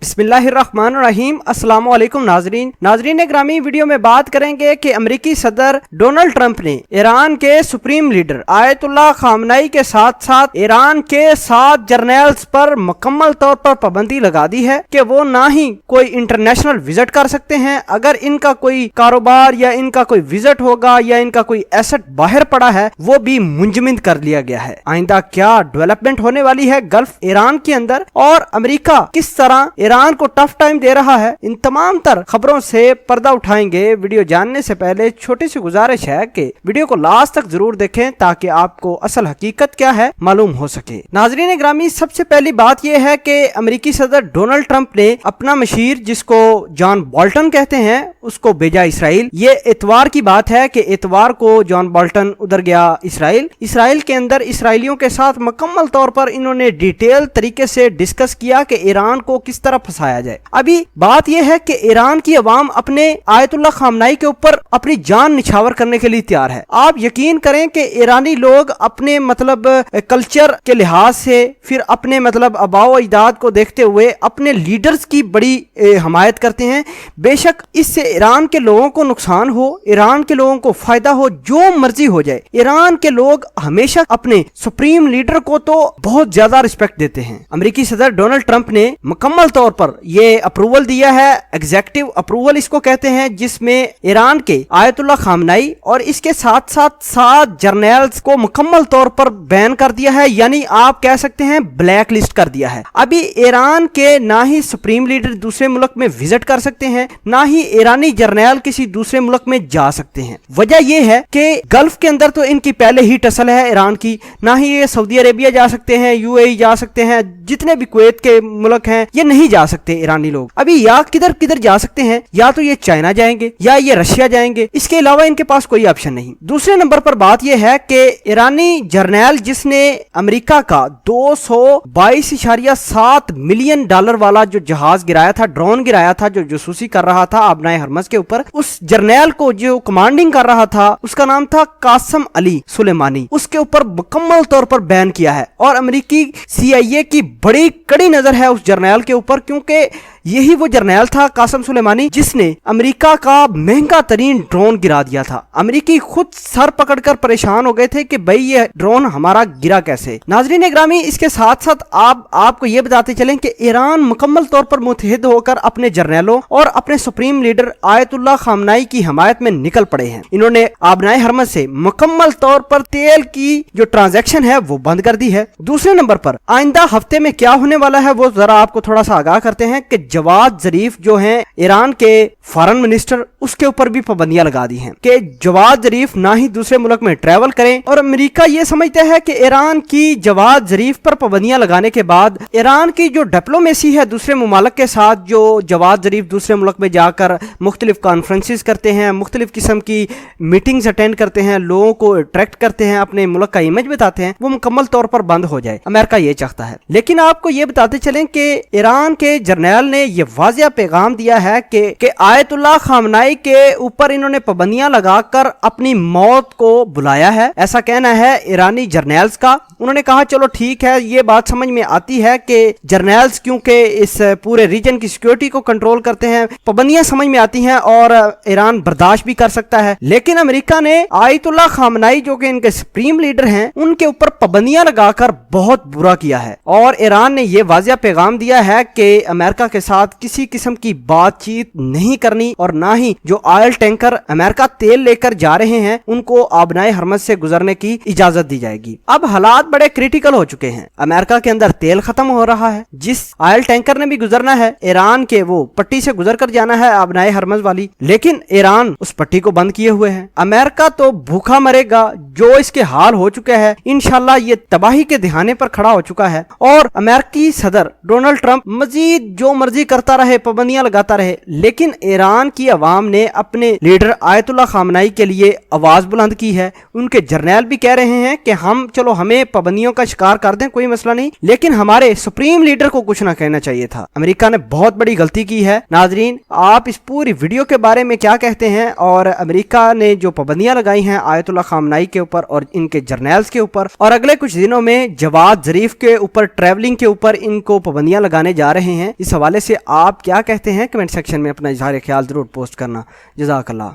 बिस्मिल्लाहिर्रहमानिर्रहीम। अस्सलाम वालेकुम नाजरीन ग्रामी, वीडियो में बात करेंगे कि अमेरिकी सदर डोनाल्ड ट्रंप ने ईरान के सुप्रीम लीडर आयतुल्लाह खामनाई के साथ साथ ईरान के 7 जर्नल्स पर मुकम्मल तौर पर पाबंदी लगा दी है कि वो ना ही कोई इंटरनेशनल विजिट कर सकते हैं। अगर इनका कोई कारोबार या इनका कोई विजिट होगा या इनका कोई एसेट बाहर पड़ा है वो भी मुंजमद कर लिया गया है। आइंदा क्या डेवलपमेंट होने वाली है गल्फ ईरान के अंदर और अमेरिका किस तरह ईरान को टफ टाइम दे रहा है, इन तमाम तर खबरों से पर्दा उठाएंगे। वीडियो जानने से पहले छोटी सी गुजारिश है कि वीडियो को लास्ट तक जरूर देखें ताकि आपको असल हकीकत क्या है मालूम हो सके। नाजरीन ग्रामी, सबसे पहली बात यह है कि अमेरिकी सदर डोनाल्ड ट्रंप ने अपना मशीर जिसको जॉन बोल्टन कहते हैं उसको भेजा इसराइल। ये इतवार की बात है कि इतवार को जॉन बोल्टन उधर गया इसराइल के अंदर इसराइलियों के साथ मुकम्मल तौर पर इन्होंने डिटेल तरीके से डिस्कस किया कि ईरान को किस तरह फंसाया जाए। अभी बात यह है कि ईरान की अवाम अपने आयतुल्लाह खामनाई के ऊपर अपनी जान निछावर करने के लिए तैयार है। आप यकीन करें कि ईरानी लोग अपने कल्चर के लिहाज से फिर अपने आबाओ अजदाद को देखते हुए अपने लीडर्स की बड़ी हमायत करते हैं। बेशक इससे ईरान के लोगों को नुकसान हो, ईरान के लोगों को फायदा हो, जो मर्जी हो जाए, ईरान के लोग हमेशा अपने सुप्रीम लीडर को तो बहुत ज्यादा रिस्पेक्ट देते हैं। अमेरिकी सदर डोनाल्ड ट्रंप ने मुकम्मल तौर पर ये अप्रूवल दिया है, एग्जीक्यूटिव अप्रूवल इसको कहते हैं, जिसमें ईरान के आयतुल्लाह खामनाई और इसके साथ साथ 7 जर्नल्स को मुकम्मल तौर पर बैन कर दिया है, यानी आप कह सकते हैं ब्लैक लिस्ट कर दिया है। अभी ईरान के ना ही सुप्रीम लीडर दूसरे मुल्क में विजिट कर सकते हैं, ना ही ईरानी जर्नल किसी दूसरे मुल्क में जा सकते हैं। वजह यह है कि गल्फ के अंदर तो इनकी पहले ही टसल है ईरान की, ना ही ये सऊदी अरेबिया जा सकते हैं, यूएई जा सकते हैं, जितने भी कुवैत के मुल्क हैं ये नहीं जा सकते ईरानी लोग। अभी या किधर जा सकते हैं, या तो ये चाइना जाएंगे या ये रशिया जाएंगे, इसके अलावा इनके पास कोई ऑप्शन नहीं। दूसरे नंबर पर बात यह है कि ईरानी जर्नल जिसने अमेरिका का $222.7 मिलियन वाला जो जहाज गिराया था, ड्रोन गिराया था, जो जासूसी कर रहा था आबनाए हरमज के ऊपर, उस जर्नल को जो कमांडिंग कर रहा था उसका नाम था कासम अली सुलेमानी, उसके ऊपर मुकम्मल तौर पर बैन किया है। और अमेरिकी CIA की बड़ी कड़ी नजर है उस जर्नल के ऊपर, क्योंकि यही वो जर्नल था कासम सुलेमानी जिसने अमेरिका का महंगा तरीन ड्रोन गिरा दिया था। अमेरिकी खुद सर पकड़कर परेशान हो गए थे कि भाई ये ड्रोन हमारा गिरा कैसे। नाजरीन ग्रामी, इसके साथ साथ आपको ये बताते चलें कि ईरान मुकम्मल तौर पर मुतहिद होकर अपने जर्नलों और अपने सुप्रीम लीडर आयतुल्लाह खामनाई की हमायत में निकल पड़े हैं। इन्होंने आबनाए हरमज से मुकम्मल तौर पर तेल की जो ट्रांजैक्शन है वो बंद कर दी है। दूसरे नंबर पर आइंदा हफ्ते में क्या होने वाला है वो जरा आपको थोड़ा सा आगाह करते हैं कि जवाद जरीफ जो हैं ईरान के फॉरेन मिनिस्टर, उसके ऊपर भी पाबंदियां लगा दी हैं कि जवाद जरीफ ना ही दूसरे मुल्क में ट्रैवल करें। और अमेरिका ये समझता है कि ईरान की जवाद जरीफ पर पाबंदियां लगाने के बाद ईरान की जो डिप्लोमेसी है दूसरे मुमालिक के साथ, जो जवाद जरीफ दूसरे मुल्क में जाकर मुख्तलिफ कॉन्फ्रेंसेस करते हैं, मुख्तलिफ किस्म की मीटिंग्स अटेंड करते हैं, लोगों को अट्रैक्ट करते हैं, अपने मुल्क का इमेज बताते हैं, वो मुकम्मल तौर पर बंद हो जाए। अमेरिका ये चाहता है। लेकिन आपको ये बताते चलें कि ईरान के जर्नल ने ये वाज़िया पैगाम दिया है कि आयतुल्लाह खामनाई के ऊपर इन्होंने पाबंदियां लगाकर अपनी मौत को बुलाया है, ऐसा कहना है ईरानी जर्नल्स का। उन्होंने कहा चलो ठीक है, ये बात समझ में आती है कि जर्नल्स क्योंकि इस पूरे रीजन की सिक्योरिटी को कंट्रोल करते हैं, पाबंदियां समझ में आती हैं और ईरान बर्दाश्त भी कर सकता है। लेकिन अमेरिका ने आयतुल्लाह खामनाई जो कि इनके सुप्रीम लीडर हैं उनके ऊपर पाबंदियां लगाकर बहुत बुरा किया है। और ईरान ने यह वाज़िया पैगाम दिया है कि अमेरिका के साथ किसी किस्म की बातचीत नहीं करनी और ना ही जो ऑयल टैंकर अमेरिका तेल लेकर जा रहे हैं उनको आबनाए हरमज से गुजरने की इजाजत दी जाएगी। अब हालात बड़े क्रिटिकल हो चुके हैं। अमेरिका के अंदर तेल खत्म हो रहा है, जिस ऑयल टैंकर ने भी गुजरना है ईरान के वो पट्टी से गुजर कर जाना है आबनाए हरमज वाली, लेकिन ईरान उस पट्टी को बंद किए हुए है। अमेरिका तो भूखा मरेगा, जो इसके हाल हो चुके हैं इंशाल्लाह ये तबाही के दिहाने पर खड़ा हो चुका है। और अमेरिकी सदर डोनाल्ड ट्रंप मजीद जो मर्जी करता रहे, पाबंदियां लगाता रहे, लेकिन ईरान की अवाम ने अपने लीडर आयतुल्लाह खामनाई के लिए आवाज बुलंद की है। उनके जर्नल भी कह रहे हैं कि हम चलो हमें पाबंदियों का शिकार कर दें, कोई मसला नहीं, लेकिन हमारे सुप्रीम लीडर को कुछ ना कहना चाहिए था। अमेरिका ने बहुत बड़ी गलती की है। नाजरीन, आप इस पूरी वीडियो के बारे में क्या कहते हैं? और अमेरिका ने जो पाबंदियां लगाई हैं आयतुल्लाह खामनाई के ऊपर और इनके जर्नल्स के ऊपर, और अगले कुछ दिनों में जवाद जरीफ के ऊपर ट्रैवलिंग के ऊपर इनको पाबंदियां लगाने जा रहे हैं, इस हवाले سے آپ کیا کہتے ہیں کمنٹ سیکشن میں اپنا اظہار خیال ضرور پوسٹ کرنا. جزاک اللہ.